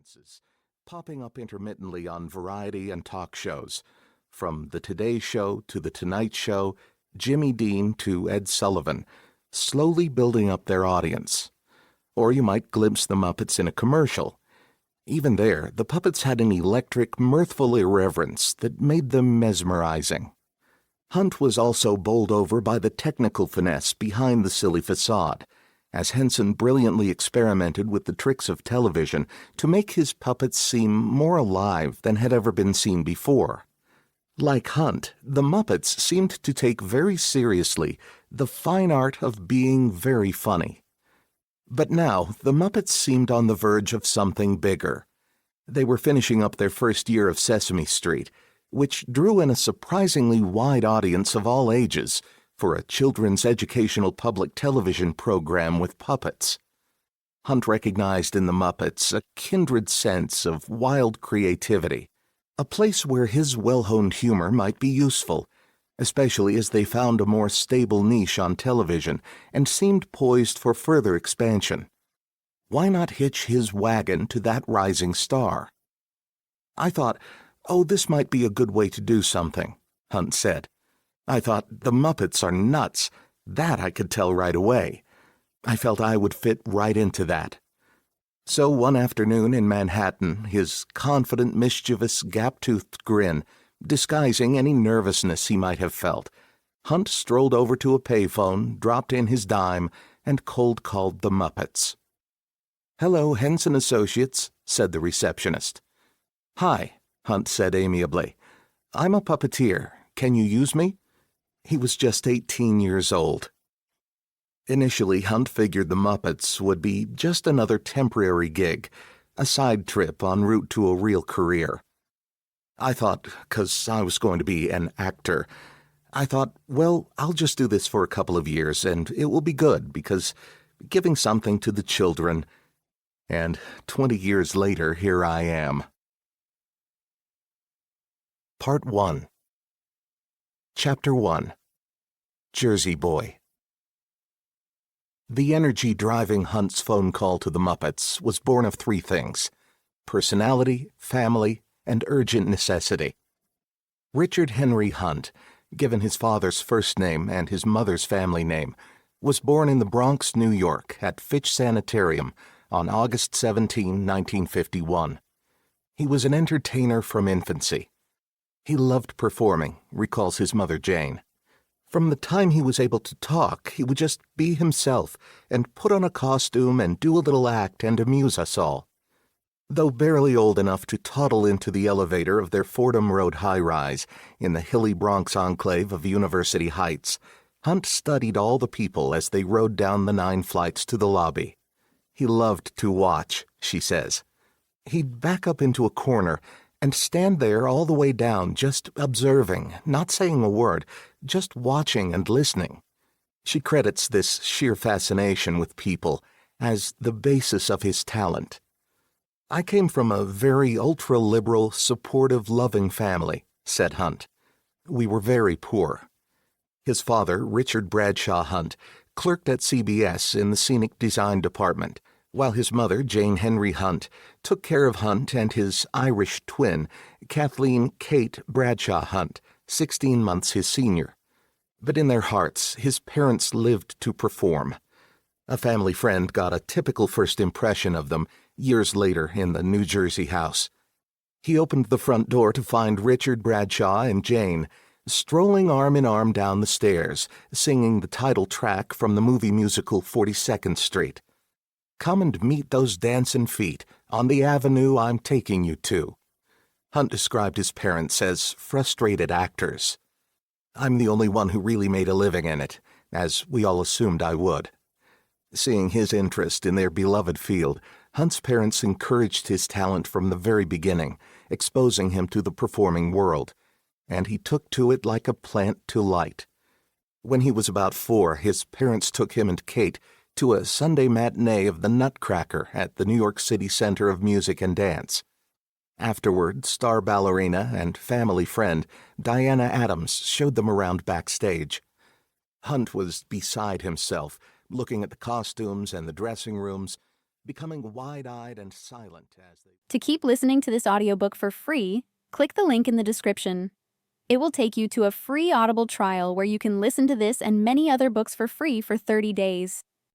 appearances, popping up intermittently on variety and talk shows, from The Today Show to The Tonight Show, Jimmy Dean to Ed Sullivan, slowly building up their audience. Or you might glimpse the Muppets in a commercial. Even there, the puppets had an electric, mirthful irreverence that made them mesmerizing. Hunt was also bowled over by the technical finesse behind the silly facade, as Henson brilliantly experimented with the tricks of television to make his puppets seem more alive than had ever been seen before. Like Hunt, the Muppets seemed to take very seriously the fine art of being very funny. But now, the Muppets seemed on the verge of something bigger. They were finishing up their first year of Sesame Street, which drew in a surprisingly wide audience of all ages for a children's educational public television program with puppets. Hunt recognized in the Muppets a kindred sense of wild creativity, a place where his well-honed humor might be useful, especially as they found a more stable niche on television and seemed poised for further expansion. Why not hitch his wagon to that rising star? I thought, this might be a good way to do something, Hunt said. I thought, the Muppets are nuts. That I could tell right away. I felt I would fit right into that. So one afternoon in Manhattan, his confident, mischievous, gap-toothed grin disguising any nervousness he might have felt, Hunt strolled over to a payphone, dropped in his dime, and cold-called the Muppets. "Hello, Henson Associates," said the receptionist. "Hi," Hunt said amiably. "I'm a puppeteer. Can you use me?" He was just 18 years old. Initially, Hunt figured the Muppets would be just another temporary gig, a side trip en route to a real career. I thought, 'cause I was going to be an actor, I thought, well, I'll just do this for a couple of years and it will be good because giving something to the children. And 20 years later, here I am. Part 1. Chapter 1. Jersey Boy. The energy driving Hunt's phone call to the Muppets was born of three things: personality, family, and urgent necessity. Richard Henry Hunt, given his father's first name and his mother's family name, was born in the Bronx, New York, at Fitch Sanitarium on August 17, 1951. He was an entertainer from infancy. He loved performing, recalls his mother Jane. From the time he was able to talk, he would just be himself and put on a costume and do a little act and amuse us all. Though barely old enough to toddle into the elevator of their Fordham Road high-rise in the hilly Bronx enclave of University Heights, Hunt studied all the people as they rode down the 9 flights to the lobby. He loved to watch, she says. He'd back up into a corner and stand there all the way down, just observing, not saying a word, just watching and listening. She credits this sheer fascination with people as the basis of his talent. "I came from a very ultra-liberal, supportive, loving family," said Hunt. "We were very poor." His father, Richard Bradshaw Hunt, clerked at CBS in the scenic design department, while his mother, Jane Henry Hunt, took care of Hunt and his Irish twin, Kathleen Kate Bradshaw Hunt, 16 months his senior. But in their hearts, his parents lived to perform. A family friend got a typical first impression of them years later in the New Jersey house. He opened the front door to find Richard Bradshaw and Jane strolling arm in arm down the stairs, singing the title track from the movie musical 42nd Street. "Come and meet those dancin' feet on the avenue I'm taking you to." Hunt described his parents as frustrated actors. "I'm the only one who really made a living in it, as we all assumed I would." Seeing his interest in their beloved field, Hunt's parents encouraged his talent from the very beginning, exposing him to the performing world, and he took to it like a plant to light. When he was about 4, his parents took him and Kate to a Sunday matinee of the Nutcracker at the New York City Center of Music and Dance. Afterward, star ballerina and family friend Diana Adams showed them around backstage. Hunt was beside himself, looking at the costumes and the dressing rooms, becoming wide-eyed and silent as they... To keep listening to this audiobook for free, click the link in the description. It will take you to a free Audible trial where you can listen to this and many other books for free for 30 days.